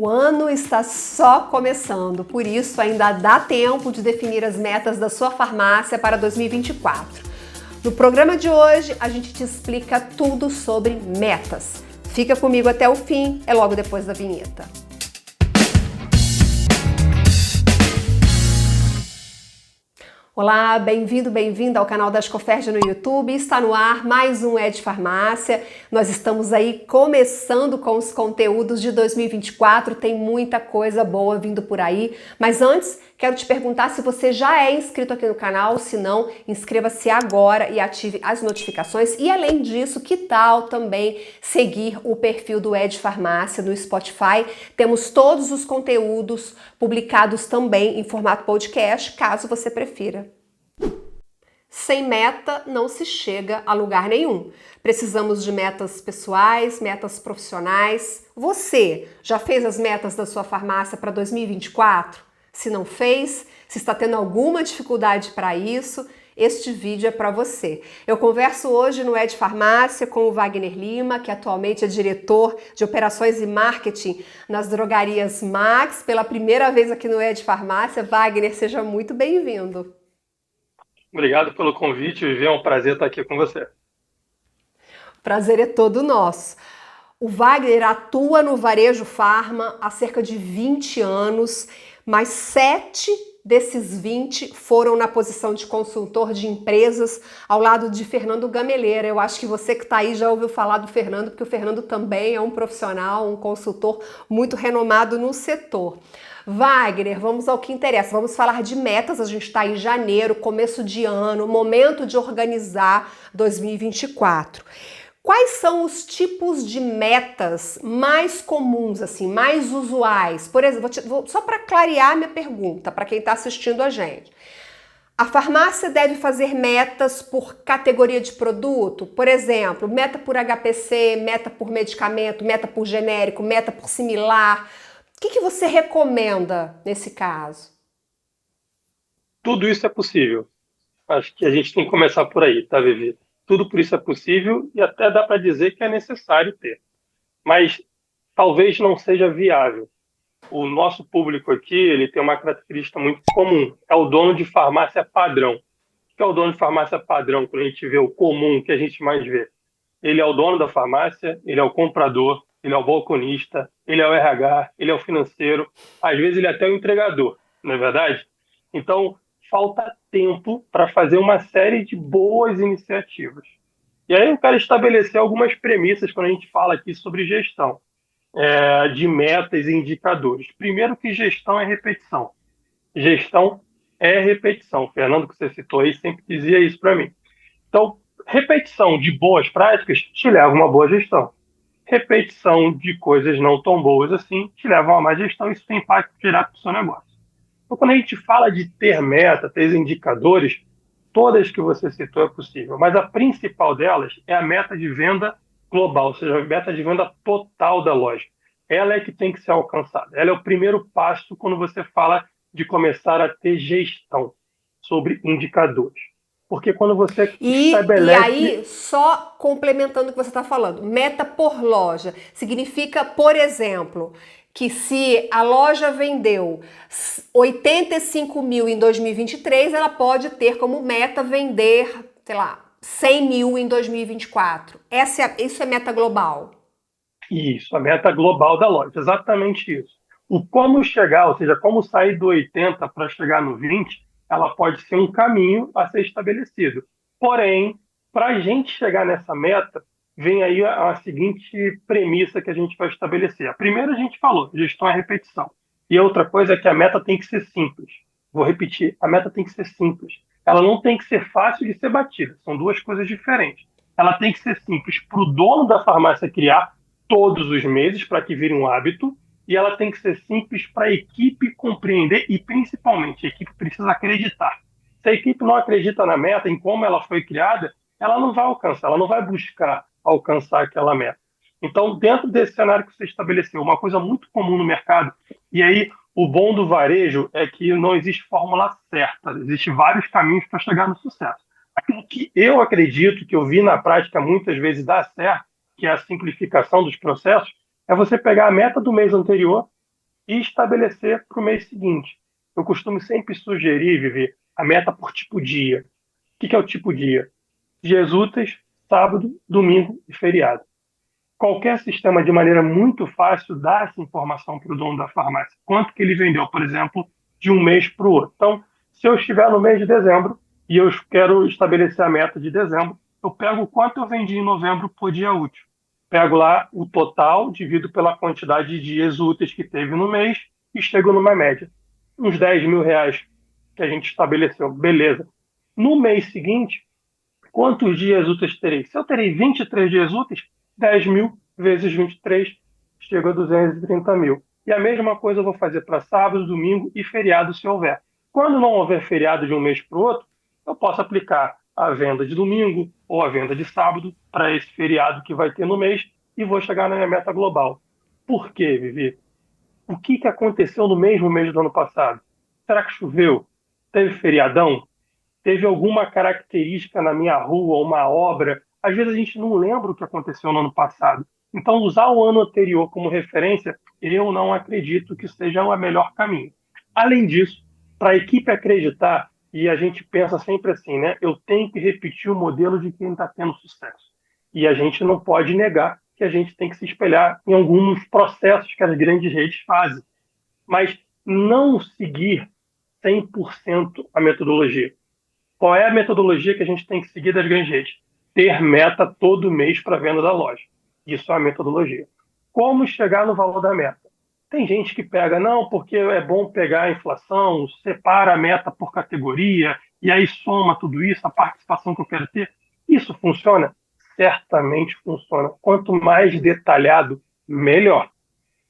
O ano está só começando, por isso ainda dá tempo de definir as metas da sua farmácia para 2024. No programa de hoje, a gente te explica tudo sobre metas. Fica comigo até o fim, é logo depois da vinheta. Olá, bem-vindo, bem-vinda ao canal da Ascoferj no YouTube. Está no ar mais um É de Farmácia. Nós estamos aí começando com os conteúdos de 2024, tem muita coisa boa vindo por aí. Mas antes, quero te perguntar se você já é inscrito aqui no canal, se não, inscreva-se agora e ative as notificações. E além disso, que tal também seguir o perfil do É de Farmácia no Spotify? Temos todos os conteúdos publicados também em formato podcast, caso você prefira. Sem meta não se chega a lugar nenhum. Precisamos de metas pessoais, metas profissionais. Você já fez as metas da sua farmácia para 2024? Se não fez, se está tendo alguma dificuldade para isso, este vídeo é para você. Eu converso hoje no É de Farmácia com o Wagner Lima, que atualmente é diretor de operações e marketing nas drogarias Max, pela primeira vez aqui no É de Farmácia. Wagner, seja muito bem-vindo. Obrigado pelo convite, Vivi. É um prazer estar aqui com você. O prazer é todo nosso. O Wagner atua no varejo farma há cerca de 20 anos, mas 7 desses 20 foram na posição de consultor de empresas ao lado de Fernando Gameleira. Eu acho que você que está aí já ouviu falar do Fernando, porque o Fernando também é um profissional, um consultor muito renomado no setor. Wagner, vamos ao que interessa. Vamos falar de metas. A gente está em janeiro, começo de ano, momento de organizar 2024. Quais são os tipos de metas mais comuns, assim, mais usuais? Por exemplo, só para clarear minha pergunta para quem está assistindo a gente. A farmácia deve fazer metas por categoria de produto? Por exemplo, meta por HPC, meta por medicamento, meta por genérico, meta por similar. O que você recomenda nesse caso? Tudo isso é possível. Acho que a gente tem que começar por aí, tá, Vivi? Tudo por isso é possível e até dá para dizer que é necessário ter. Mas talvez não seja viável. O nosso público aqui, ele tem uma característica muito comum. É o dono de farmácia padrão. O que é o dono de farmácia padrão? Quando a gente vê o comum, que a gente mais vê. Ele é o dono da farmácia, ele é o comprador, ele é o balconista, ele é o RH, ele é o financeiro, às vezes ele é até o entregador, não é verdade? Então, falta tempo para fazer uma série de boas iniciativas. E aí eu quero estabelecer algumas premissas quando a gente fala aqui sobre gestão, de metas e indicadores. Primeiro que gestão é repetição. Gestão é repetição. O Fernando, que você citou aí, sempre dizia isso para mim. Então, repetição de boas práticas te leva a uma boa gestão. Repetição de coisas não tão boas assim te leva a uma má gestão. Isso tem impacto direto no seu negócio. Então, quando a gente fala de ter meta, ter indicadores, todas que você citou é possível, mas a principal delas é a meta de venda global, ou seja, a meta de venda total da loja. Ela é que tem que ser alcançada. Ela é o primeiro passo quando você fala de começar a ter gestão sobre indicadores. Porque quando você E aí, só complementando o que você está falando, meta por loja significa, por exemplo, que se a loja vendeu 85 mil em 2023, ela pode ter como meta vender, sei lá, 100 mil em 2024. Isso é meta global. Isso, a meta global da loja, exatamente isso. O como chegar, ou seja, como sair do 80 para chegar no 20, ela pode ser um caminho a ser estabelecido. Porém, para a gente chegar nessa meta, vem aí a seguinte premissa que a gente vai estabelecer. A primeira a gente falou, gestão é repetição. E a outra coisa é que a meta tem que ser simples. Vou repetir, a meta tem que ser simples. Ela não tem que ser fácil de ser batida, são duas coisas diferentes. Ela tem que ser simples para o dono da farmácia criar todos os meses para que vire um hábito, e ela tem que ser simples para a equipe compreender e, principalmente, a equipe precisa acreditar. Se a equipe não acredita na meta, em como ela foi criada, ela não vai alcançar, ela não vai buscar alcançar aquela meta. Então, dentro desse cenário que você estabeleceu, uma coisa muito comum no mercado, e aí o bom do varejo é que não existe fórmula certa, existem vários caminhos para chegar no sucesso. Aquilo que eu acredito, que eu vi na prática muitas vezes dar certo, que é a simplificação dos processos, é você pegar a meta do mês anterior e estabelecer para o mês seguinte. Eu costumo sempre sugerir, Vivi, a meta por tipo dia. O que é o tipo dia? Dias úteis, sábado, domingo e feriado. Qualquer sistema, de maneira muito fácil, dá essa informação para o dono da farmácia. Quanto que ele vendeu, por exemplo, de um mês para o outro. Então, se eu estiver no mês de dezembro e eu quero estabelecer a meta de dezembro, eu pego o quanto eu vendi em novembro por dia útil. Pego lá o total, divido pela quantidade de dias úteis que teve no mês e chego numa média. Uns 10 mil reais que a gente estabeleceu. Beleza. No mês seguinte, quantos dias úteis terei? Se eu terei 23 dias úteis, 10 mil vezes 23 chega a 230 mil. E a mesma coisa eu vou fazer para sábado, domingo e feriado, se houver. Quando não houver feriado de um mês para o outro, eu posso aplicar a venda de domingo ou a venda de sábado para esse feriado que vai ter no mês e vou chegar na minha meta global. Por quê, Vivi? O que aconteceu no mesmo mês do ano passado? Será que choveu? Teve feriadão? Teve alguma característica na minha rua, uma obra? Às vezes a gente não lembra o que aconteceu no ano passado. Então, usar o ano anterior como referência, eu não acredito que seja o melhor caminho. Além disso, para a equipe acreditar, e a gente pensa sempre assim, né? Eu tenho que repetir o modelo de quem está tendo sucesso. E a gente não pode negar que a gente tem que se espelhar em alguns processos que as grandes redes fazem. Mas não seguir 100% a metodologia. Qual é a metodologia que a gente tem que seguir das grandes redes? Ter meta todo mês para a venda da loja. Isso é a metodologia. Como chegar no valor da meta? Tem gente que pega, não, porque é bom pegar a inflação, separa a meta por categoria, e aí soma tudo isso, a participação que eu quero ter. Isso funciona? Certamente funciona. Quanto mais detalhado, melhor.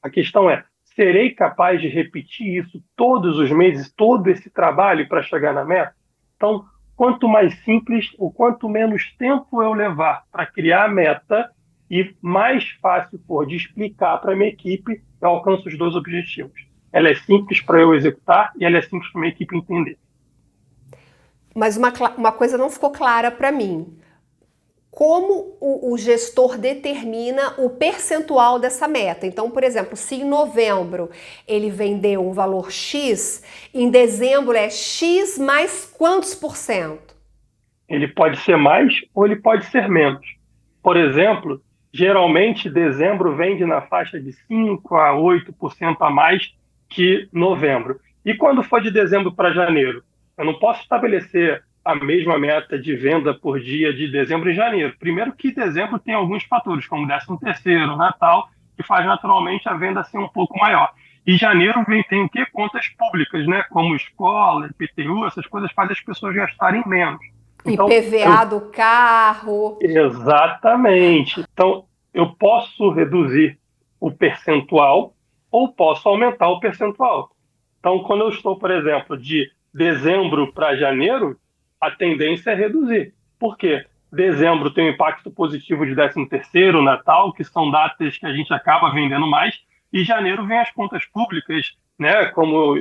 A questão é, serei capaz de repetir isso todos os meses, todo esse trabalho para chegar na meta? Então, quanto mais simples, ou quanto menos tempo eu levar para criar a meta e mais fácil for de explicar para a minha equipe, eu alcanço os dois objetivos. Ela é simples para eu executar e ela é simples para a minha equipe entender. Mas uma coisa não ficou clara para mim. Como o gestor determina o percentual dessa meta? Então, por exemplo, se em novembro ele vendeu um valor X, em dezembro é X mais quantos por cento? Ele pode ser mais ou ele pode ser menos. Por exemplo, geralmente dezembro vende na faixa de 5 a 8% a mais que novembro. E quando for de dezembro para janeiro? Eu não posso estabelecer a mesma meta de venda por dia de dezembro e janeiro. Primeiro que dezembro tem alguns fatores, como 13º, Natal, que faz naturalmente a venda ser um pouco maior. E janeiro tem o quê? Contas públicas, né? Como escola, IPTU, essas coisas fazem as pessoas gastarem menos. Então, IPVA do carro. Exatamente. Então, eu posso reduzir o percentual ou posso aumentar o percentual. Então, quando eu estou, por exemplo, de dezembro para janeiro, a tendência é reduzir. Por quê? Dezembro tem um impacto positivo de 13º, Natal, que são datas que a gente acaba vendendo mais, e janeiro vem as contas públicas, né, como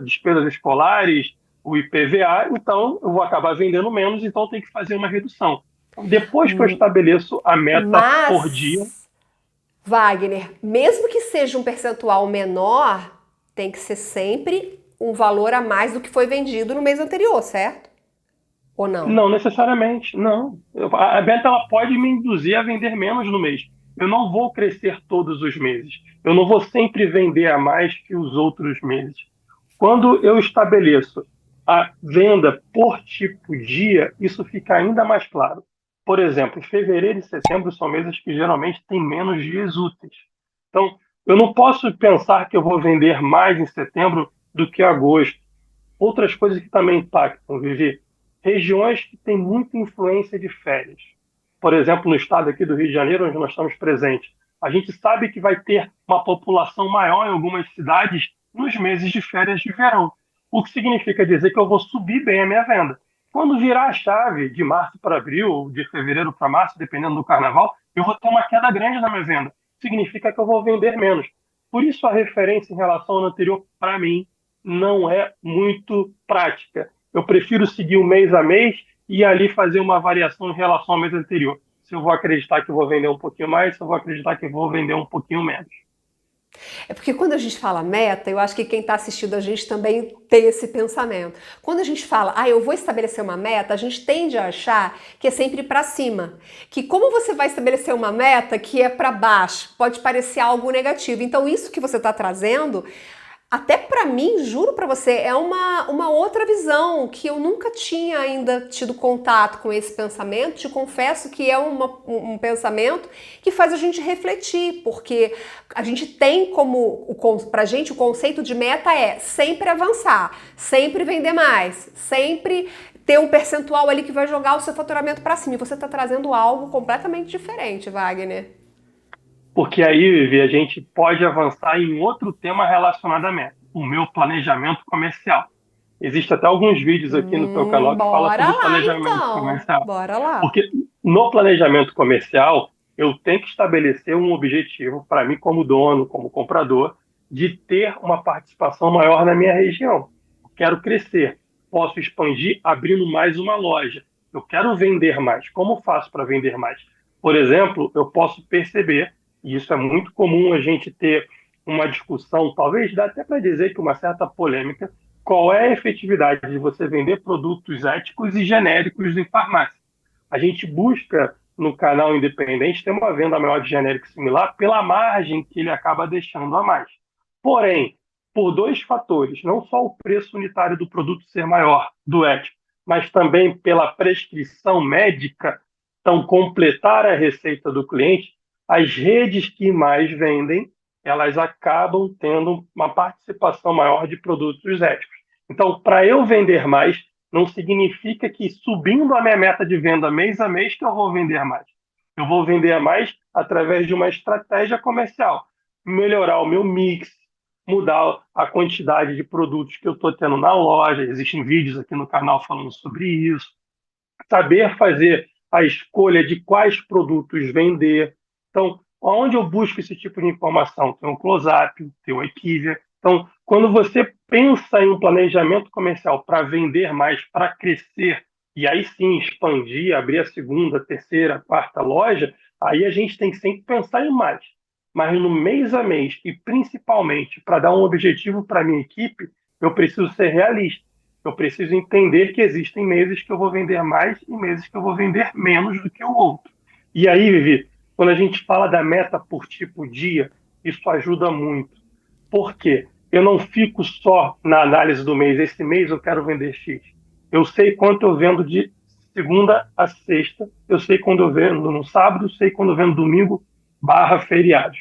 despesas escolares, o IPVA, então eu vou acabar vendendo menos, então tem que fazer uma redução. Depois que eu estabeleço a meta por dia... Wagner, mesmo que seja um percentual menor, tem que ser sempre um valor a mais do que foi vendido no mês anterior, certo? Ou não? Não necessariamente, não. A meta ela pode me induzir a vender menos no mês. Eu não vou crescer todos os meses. Eu não vou sempre vender a mais que os outros meses. Quando eu estabeleço a venda por tipo dia, isso fica ainda mais claro. Por exemplo, fevereiro e setembro são meses que geralmente têm menos dias úteis. Então, eu não posso pensar que eu vou vender mais em setembro do que em agosto. Outras coisas que também impactam, Vivi. Regiões que têm muita influência de férias. Por exemplo, no estado aqui do Rio de Janeiro, onde nós estamos presentes, a gente sabe que vai ter uma população maior em algumas cidades nos meses de férias de verão. O que significa dizer que eu vou subir bem a minha venda. Quando virar a chave de março para abril, ou de fevereiro para março, dependendo do carnaval, eu vou ter uma queda grande na minha venda. Significa que eu vou vender menos. Por isso a referência em relação ao anterior, para mim, não é muito prática. Eu prefiro seguir um mês a mês e ali fazer uma variação em relação ao mês anterior. Se eu vou acreditar que eu vou vender um pouquinho mais, se eu vou acreditar que eu vou vender um pouquinho menos. É porque quando a gente fala meta, eu acho que quem está assistindo a gente também tem esse pensamento. Quando a gente fala, eu vou estabelecer uma meta, a gente tende a achar que é sempre para cima. Que como você vai estabelecer uma meta que é para baixo, pode parecer algo negativo. Então isso que você está trazendo até pra mim, juro pra você, é uma outra visão que eu nunca tinha ainda tido contato com esse pensamento. Te confesso que é um pensamento que faz a gente refletir, porque a gente tem pra gente o conceito de meta é sempre avançar, sempre vender mais, sempre ter um percentual ali que vai jogar o seu faturamento pra cima. E você tá trazendo algo completamente diferente, Wagner. Porque aí, Vivi, a gente pode avançar em outro tema relacionado à meta, o meu planejamento comercial. Existem até alguns vídeos aqui no teu canal que falam Bora sobre o lá planejamento então, comercial. bora lá. Porque no planejamento comercial, eu tenho que estabelecer um objetivo para mim como dono, como comprador, de ter uma participação maior na minha região. Eu quero crescer, posso expandir abrindo mais uma loja. Eu quero vender mais. Como faço para vender mais? Por exemplo, eu posso perceber, e isso é muito comum a gente ter uma discussão, talvez dá até para dizer que uma certa polêmica, qual é a efetividade de você vender produtos éticos e genéricos em farmácia. A gente busca no canal independente ter uma venda maior de genérico similar pela margem que ele acaba deixando a mais. Porém, por dois fatores, não só o preço unitário do produto ser maior, do ético, mas também pela prescrição médica, então completar a receita do cliente, as redes que mais vendem, elas acabam tendo uma participação maior de produtos éticos. Então, para eu vender mais, não significa que subindo a minha meta de venda mês a mês que eu vou vender mais. Eu vou vender mais através de uma estratégia comercial, melhorar o meu mix, mudar a quantidade de produtos que eu estou tendo na loja. Existem vídeos aqui no canal falando sobre isso. Saber fazer a escolha de quais produtos vender. Então, onde eu busco esse tipo de informação? Tem o Close-Up, tem o Equivia. Então, quando você pensa em um planejamento comercial para vender mais, para crescer, e aí sim expandir, abrir a segunda, terceira, quarta loja, aí a gente tem que sempre pensar em mais. Mas no mês a mês, e principalmente para dar um objetivo para a minha equipe, eu preciso ser realista. Eu preciso entender que existem meses que eu vou vender mais e meses que eu vou vender menos do que o outro. E aí, Vivi, quando a gente fala da meta por tipo dia, isso ajuda muito. Por quê? Eu não fico só na análise do mês. Esse mês eu quero vender X. Eu sei quanto eu vendo de segunda a sexta. Eu sei quando eu vendo no sábado, eu sei quando eu vendo domingo barra feriados.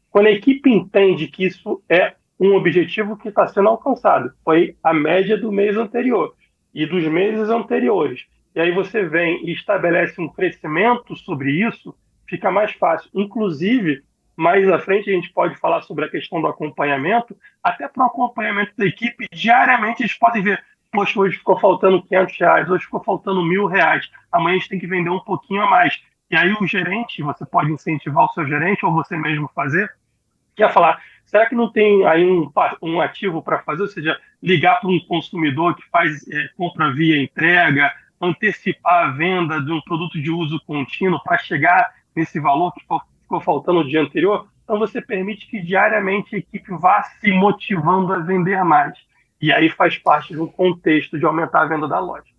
Quando a equipe entende que isso é um objetivo que está sendo alcançado, foi a média do mês anterior e dos meses anteriores, e aí você vem e estabelece um crescimento sobre isso, fica mais fácil. Inclusive, mais à frente a gente pode falar sobre a questão do acompanhamento, até para o acompanhamento da equipe, diariamente eles podem ver, poxa, hoje ficou faltando R$ 500, hoje ficou faltando R$ 1.000, amanhã a gente tem que vender um pouquinho a mais. E aí o gerente, você pode incentivar o seu gerente ou você mesmo fazer, quer falar, será que não tem aí um ativo para fazer? Ou seja, ligar para um consumidor que faz compra via entrega, antecipar a venda de um produto de uso contínuo para chegar nesse valor que ficou faltando no dia anterior? Então você permite que diariamente a equipe vá se motivando a vender mais. E aí faz parte do contexto de aumentar a venda da loja.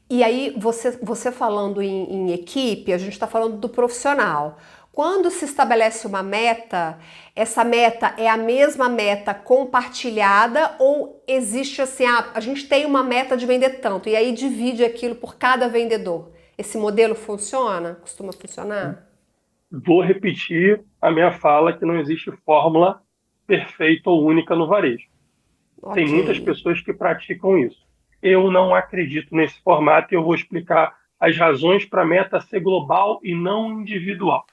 E aí, você falando em equipe, a gente está falando do profissional. Quando se estabelece uma meta, essa meta é a mesma meta compartilhada ou existe assim, a gente tem uma meta de vender tanto e aí divide aquilo por cada vendedor? Esse modelo funciona? Costuma funcionar? Vou repetir a minha fala que não existe fórmula perfeita ou única no varejo. Tem Ok. muitas pessoas que praticam isso. Eu não acredito nesse formato e eu vou explicar as razões para a meta ser global e não individual.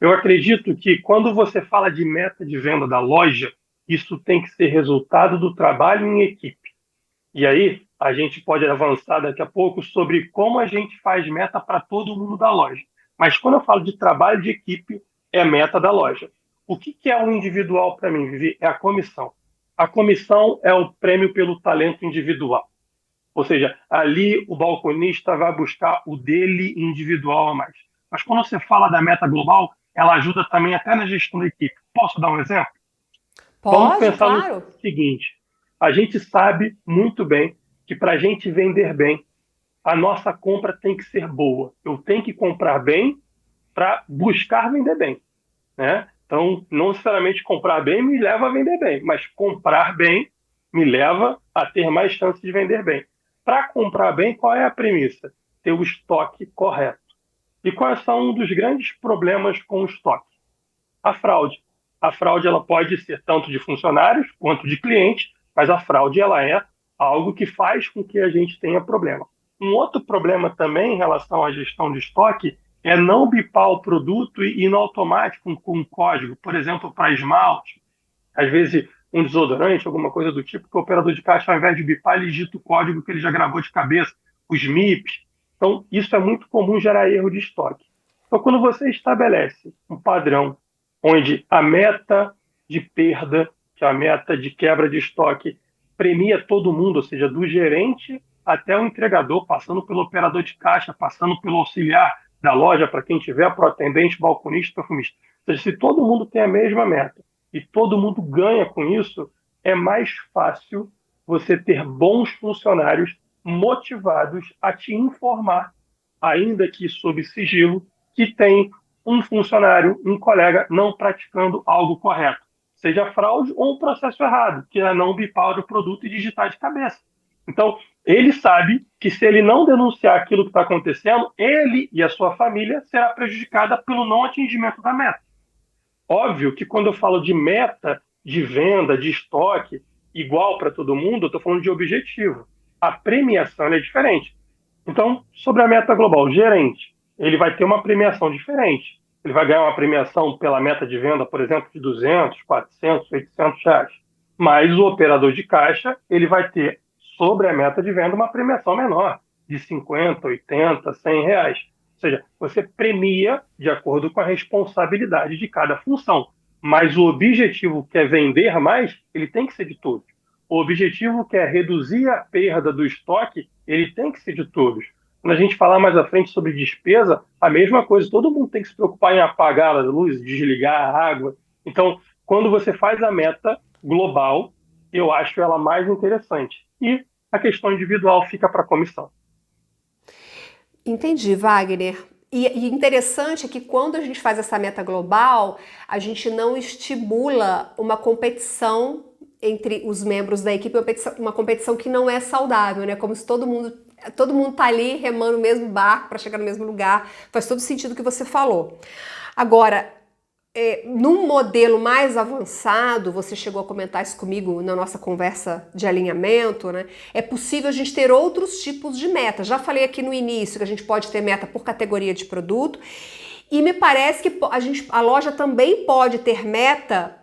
Eu acredito que quando você fala de meta de venda da loja, isso tem que ser resultado do trabalho em equipe. E aí a gente pode avançar daqui a pouco sobre como a gente faz meta para todo mundo da loja. Mas quando eu falo de trabalho de equipe, é a meta da loja. O que é o individual para mim, Vivi? É a comissão. A comissão é o prêmio pelo talento individual. Ou seja, ali o balconista vai buscar o dele individual a mais. Mas quando você fala da meta global, ela ajuda também até na gestão da equipe. Posso dar um exemplo? Vamos Pode, pensar no claro. seguinte: a gente sabe muito bem que para a gente vender bem, a nossa compra tem que ser boa. Eu tenho que comprar bem para buscar vender bem, né? Então, não necessariamente comprar bem me leva a vender bem, mas comprar bem me leva a ter mais chance de vender bem. Para comprar bem, qual é a premissa? Ter o estoque correto. E quais são um dos grandes problemas com o estoque? A fraude. A fraude ela pode ser tanto de funcionários quanto de clientes, mas a fraude ela é algo que faz com que a gente tenha problema. Um outro problema também em relação à gestão de estoque é não bipar o produto e ir no automático com um código, por exemplo, para esmalte, às vezes um desodorante, alguma coisa do tipo, que o operador de caixa, ao invés de bipar, ele digita o código que ele já gravou de cabeça, os MIPs. Então, isso é muito comum gerar erro de estoque. Então, quando você estabelece um padrão onde a meta de perda, que é a meta de quebra de estoque, premia todo mundo, ou seja, do gerente até o entregador, passando pelo operador de caixa, passando pelo auxiliar da loja, para quem tiver, para o atendente, balconista, perfumista. Ou seja, se todo mundo tem a mesma meta e todo mundo ganha com isso, é mais fácil você ter bons funcionários motivados a te informar, ainda que sob sigilo, que tem um funcionário, um colega não praticando algo correto, seja fraude ou um processo errado, que é não bipar o produto e digitar de cabeça. Então, ele sabe que se ele não denunciar aquilo que está acontecendo, ele e a sua família será prejudicada pelo não atingimento da meta. Óbvio que quando eu falo de meta de venda, de estoque, igual para todo mundo, eu estou falando de objetivo. A premiação é diferente. Então, sobre a meta global, o gerente, ele vai ter uma premiação diferente. Ele vai ganhar uma premiação pela meta de venda, por exemplo, de 200, 400, 800 reais. Mas o operador de caixa, ele vai ter, sobre a meta de venda, uma premiação menor, de 50, 80, 100 reais. Ou seja, você premia de acordo com a responsabilidade de cada função. Mas o objetivo que é vender mais, ele tem que ser de todos. O objetivo que é reduzir a perda do estoque, ele tem que ser de todos. Quando a gente falar mais à frente sobre despesa, a mesma coisa. Todo mundo tem que se preocupar em apagar a luz, desligar a água. Então, quando você faz a meta global, eu acho ela mais interessante. E a questão individual fica para a comissão. Entendi, Wagner. E interessante é que quando a gente faz essa meta global, a gente não estimula uma competição entre os membros da equipe, uma competição que não é saudável, né? Como se todo mundo tá ali remando o mesmo barco para chegar no mesmo lugar. Faz todo sentido o que você falou. Agora, num modelo mais avançado, você chegou a comentar isso comigo na nossa conversa de alinhamento, né? É possível a gente ter outros tipos de meta. Já falei aqui no início que a gente pode ter meta por categoria de produto e me parece que a loja também pode ter meta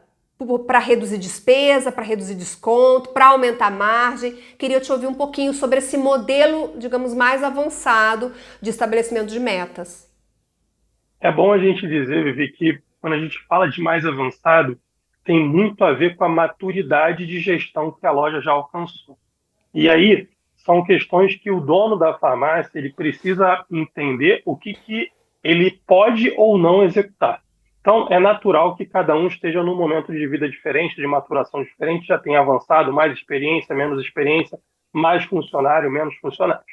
para reduzir despesa, para reduzir desconto, para aumentar a margem. Queria te ouvir um pouquinho sobre esse modelo, digamos, mais avançado de estabelecimento de metas. É bom a gente dizer, Vivi, que quando a gente fala de mais avançado, tem muito a ver com a maturidade de gestão que a loja já alcançou. E aí são questões que o dono da farmácia ele precisa entender o que ele pode ou não executar. Então, é natural que cada um esteja num momento de vida diferente, de maturação diferente, já tenha avançado, mais experiência, menos experiência, mais funcionário, menos funcionário.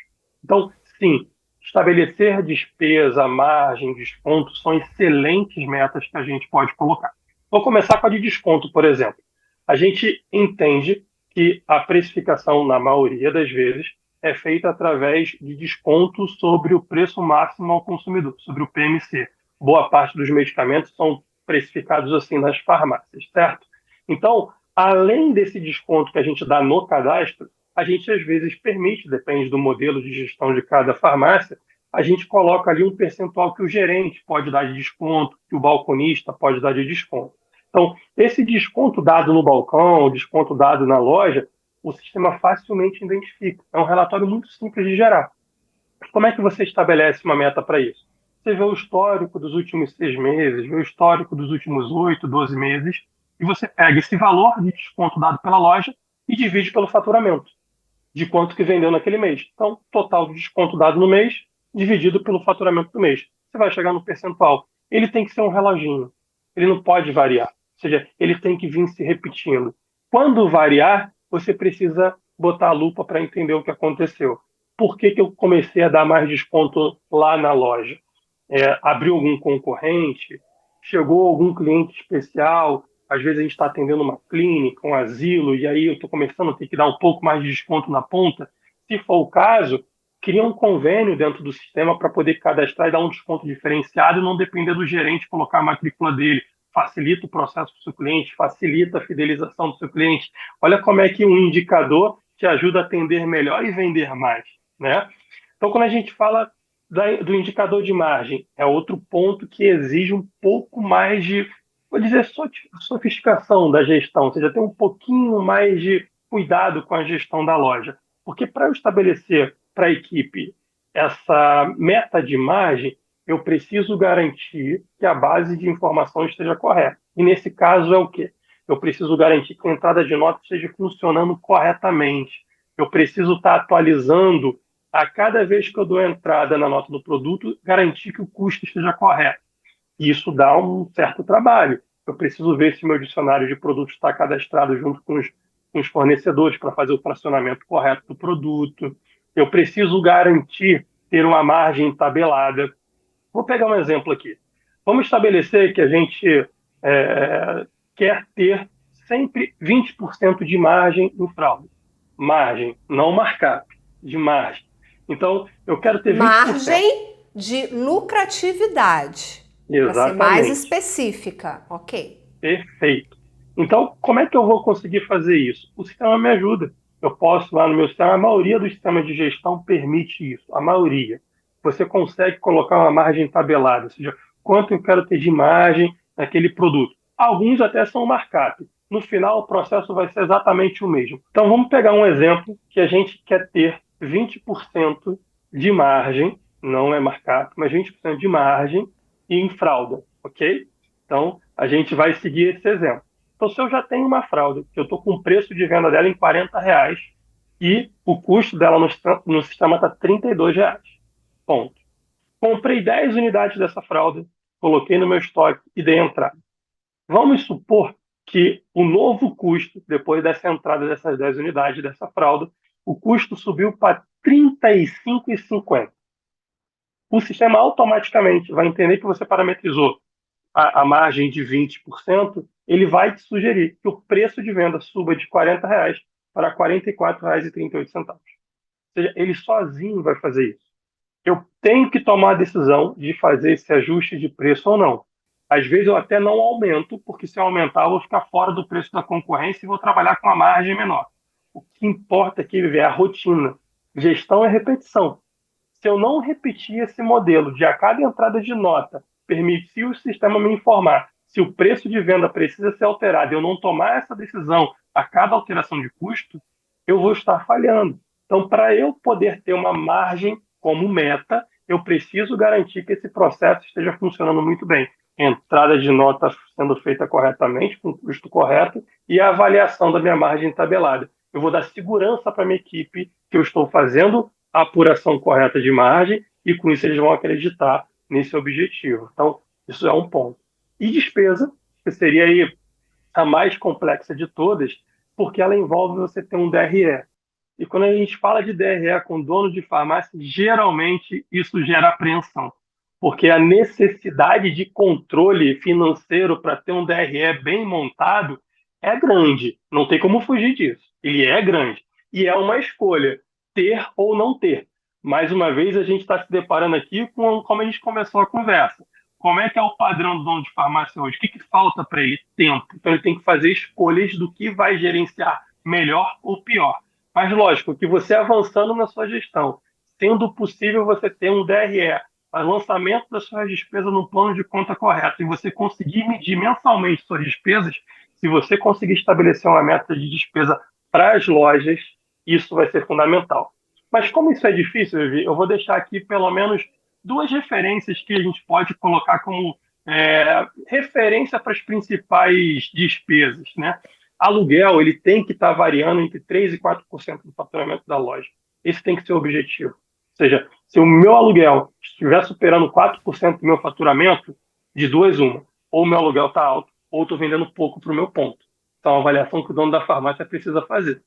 Então, sim, estabelecer despesa, margem, desconto são excelentes metas que a gente pode colocar. Vou começar com a de desconto, por exemplo. A gente entende que a precificação, na maioria das vezes, é feita através de desconto sobre o preço máximo ao consumidor, sobre o PMC. Boa parte dos medicamentos são precificados assim nas farmácias, certo? Então, além desse desconto que a gente dá no cadastro, a gente às vezes permite, depende do modelo de gestão de cada farmácia, a gente coloca ali um percentual que o gerente pode dar de desconto, que o balconista pode dar de desconto. Então, esse desconto dado no balcão, o desconto dado na loja, o sistema facilmente identifica. É um relatório muito simples de gerar. Como é que você estabelece uma meta para isso? Você vê o histórico dos últimos 6 meses, vê o histórico dos últimos 8, 12 meses, e você pega esse valor de desconto dado pela loja e divide pelo faturamento, de quanto que vendeu naquele mês. Então, total de desconto dado no mês, dividido pelo faturamento do mês. Você vai chegar no percentual ele tem que ser um reloginho. Ele não pode variar. Ou seja, ele tem que vir se repetindo. Quando variar, você precisa botar a lupa para entender o que aconteceu. Por que que eu comecei a dar mais desconto lá na loja? Abriu algum concorrente? Chegou algum cliente especial? Às vezes a gente está atendendo uma clínica, um asilo, e aí eu estou começando a ter que dar um pouco mais de desconto na ponta. Se for o caso, cria um convênio dentro do sistema para poder cadastrar e dar um desconto diferenciado e não depender do gerente colocar a matrícula dele. Facilita o processo do seu cliente, facilita a fidelização do seu cliente. Olha como é que um indicador te ajuda a atender melhor e vender mais, né? Então, quando a gente fala do indicador de margem, é outro ponto que exige um pouco mais de, vou dizer, sofisticação da gestão, ou seja, tem um pouquinho mais de cuidado com a gestão da loja. Porque para eu estabelecer para a equipe essa meta de margem, eu preciso garantir que a base de informação esteja correta. E nesse caso é o quê? Eu preciso garantir que a entrada de nota esteja funcionando corretamente. Eu preciso estar atualizando a cada vez que eu dou entrada na nota do produto, garantir que o custo esteja correto. E isso dá um certo trabalho. Eu preciso ver se meu dicionário de produtos está cadastrado junto com os fornecedores para fazer o fracionamento correto do produto. Eu preciso garantir ter uma margem tabelada. Vou pegar um exemplo aqui. Vamos estabelecer que a gente quer ter sempre 20% de margem em fraude. Margem, não markup, de margem. Então, eu quero ter 20%. Margem de lucratividade. Para ser mais específica, ok. Perfeito. Então, como é que eu vou conseguir fazer isso? O sistema me ajuda. Eu posso, lá no meu sistema, a maioria dos sistemas de gestão permite isso, a maioria. Você consegue colocar uma margem tabelada, ou seja, quanto eu quero ter de margem naquele produto. Alguns até são markup. No final, o processo vai ser exatamente o mesmo. Então, vamos pegar um exemplo que a gente quer ter 20% de margem, não é markup, mas 20% de margem em fralda, ok? Então, a gente vai seguir esse exemplo. Então, se eu já tenho uma fralda, que eu estou com o preço de venda dela em R$ 40 e o custo dela no sistema está R$ 32. Ponto. Comprei 10 unidades dessa fralda, coloquei no meu estoque e dei entrada. Vamos supor que o novo custo, depois dessa entrada dessas 10 unidades dessa fralda, o custo subiu para R$ 35,50. O sistema automaticamente vai entender que você parametrizou a margem de 20%, ele vai te sugerir que o preço de venda suba de R$ 40 para R$ 44,38. Ou seja, ele sozinho vai fazer isso. Eu tenho que tomar a decisão de fazer esse ajuste de preço ou não. Às vezes eu até não aumento, porque se eu aumentar eu vou ficar fora do preço da concorrência e vou trabalhar com uma margem menor. O que importa aqui é a rotina. Gestão é repetição. Se eu não repetir esse modelo de a cada entrada de nota permitir o sistema me informar se o preço de venda precisa ser alterado e eu não tomar essa decisão a cada alteração de custo, eu vou estar falhando. Então, para eu poder ter uma margem como meta, eu preciso garantir que esse processo esteja funcionando muito bem. Entrada de nota sendo feita corretamente, com o custo correto, e a avaliação da minha margem tabelada. Eu vou dar segurança para a minha equipe que eu estou fazendo a apuração correta de margem e com isso eles vão acreditar nesse objetivo. Então, isso é um ponto. E despesa, que seria aí a mais complexa de todas, porque ela envolve você ter um DRE. E quando a gente fala de DRE com dono de farmácia, geralmente isso gera apreensão, porque a necessidade de controle financeiro para ter um DRE bem montado é grande, não tem como fugir disso. Ele é grande e é uma escolha, ter ou não ter. Mais uma vez, a gente está se deparando aqui com como a gente começou a conversa. Como é que é o padrão do dono de farmácia hoje? O que falta para ele? Tempo. Então, ele tem que fazer escolhas do que vai gerenciar melhor ou pior. Mas, lógico, que você avançando na sua gestão, sendo possível você ter um DRE, o lançamento das suas despesas no plano de conta correto, e você conseguir medir mensalmente suas despesas, se você conseguir estabelecer uma meta de despesa para as lojas, isso vai ser fundamental. Mas como isso é difícil, Vivi, eu vou deixar aqui pelo menos 2 referências que a gente pode colocar como referência para as principais despesas, né? Aluguel, ele tem que estar variando entre 3% e 4% do faturamento da loja. Esse tem que ser o objetivo. Ou seja, se o meu aluguel estiver superando 4% do meu faturamento, De duas, uma. Ou meu aluguel está alto, ou estou vendendo pouco para o meu ponto. Então, é uma avaliação que o dono da farmácia precisa fazer.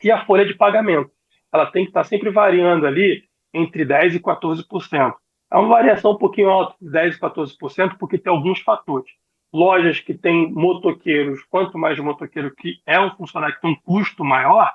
E a folha de pagamento. Ela tem que estar sempre variando ali entre 10% e 14%. É uma variação um pouquinho alta, 10% e 14%, porque tem alguns fatores. Lojas que têm motoqueiros, quanto mais motoqueiro que é um funcionário que tem um custo maior,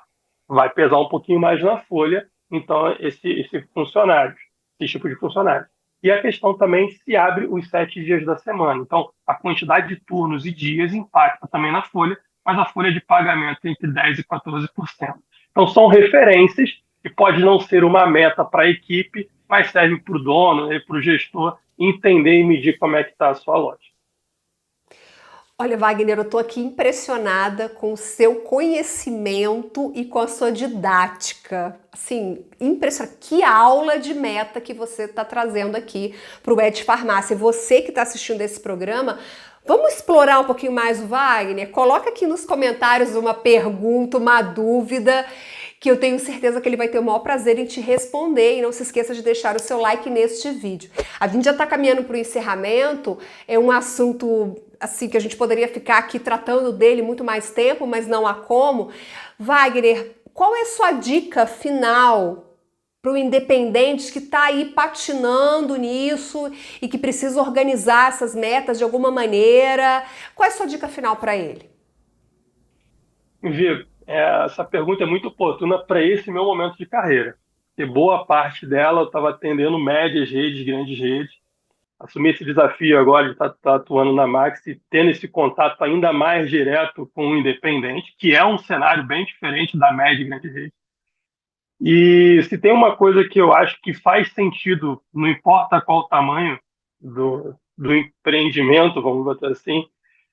vai pesar um pouquinho mais na folha, então, esse funcionário, esse tipo de funcionário. E a questão também se abre os 7 dias da semana. Então, a quantidade de turnos e dias impacta também na folha, mas a folha de pagamento é entre 10% e 14%. Então, são referências que pode não ser uma meta para a equipe, mas serve para o dono e para o gestor entender e medir como é que está a sua loja. Olha, Wagner, eu estou aqui impressionada com o seu conhecimento e com a sua didática. Assim, impressionante. Que aula de meta que você está trazendo aqui para o Ed Farmácia. Você que está assistindo esse programa, vamos explorar um pouquinho mais o Wagner? Coloca aqui nos comentários uma pergunta, uma dúvida, que eu tenho certeza que ele vai ter o maior prazer em te responder. E não se esqueça de deixar o seu like neste vídeo. A gente já está caminhando para o encerramento. É um assunto assim que a gente poderia ficar aqui tratando dele muito mais tempo, mas não há como. Wagner, qual é a sua dica final para o independente que está aí patinando nisso e que precisa organizar essas metas de alguma maneira? Qual é a sua dica final para ele? Vitor, essa pergunta é muito oportuna para esse meu momento de carreira. E boa parte dela eu estava atendendo médias redes, grandes redes. Assumi esse desafio agora de estar atuando na Max e tendo esse contato ainda mais direto com o independente, que é um cenário bem diferente da média e grande rede. E se tem uma coisa que eu acho que faz sentido, não importa qual o tamanho do empreendimento, vamos botar assim,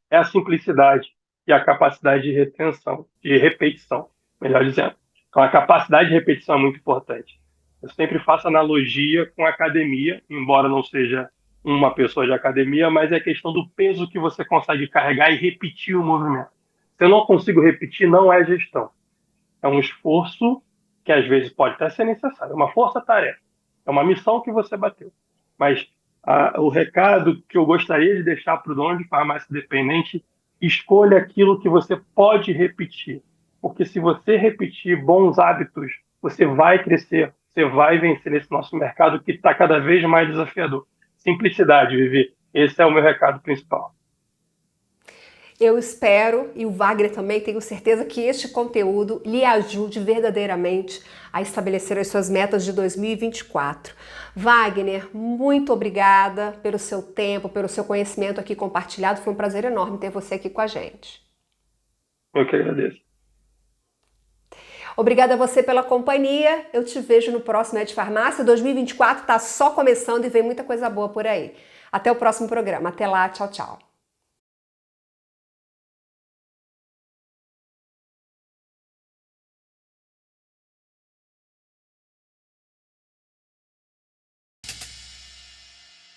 é a simplicidade e a capacidade de retenção, de repetição, melhor dizendo. Então, a capacidade de repetição é muito importante. Eu sempre faço analogia com a academia, embora não seja uma pessoa de academia, mas é a questão do peso que você consegue carregar e repetir o movimento. Se eu não consigo repetir, não é gestão. É um esforço que às vezes pode até ser necessário, é uma força-tarefa, é uma missão que você bateu. Mas o recado que eu gostaria de deixar para o dono de farmácia independente: escolha aquilo que você pode repetir. Porque se você repetir bons hábitos, você vai crescer, você vai vencer nesse nosso mercado que está cada vez mais desafiador. Simplicidade, Vivi. Esse é o meu recado principal. Eu espero, e o Wagner também, tenho certeza que este conteúdo lhe ajude verdadeiramente a estabelecer as suas metas de 2024. Wagner, muito obrigada pelo seu tempo, pelo seu conhecimento aqui compartilhado. Foi um prazer enorme ter você aqui com a gente. Eu que agradeço. Obrigada a você pela companhia. Eu te vejo no próximo Ed Farmácia. 2024 está só começando e vem muita coisa boa por aí. Até o próximo programa. Até lá. Tchau, tchau.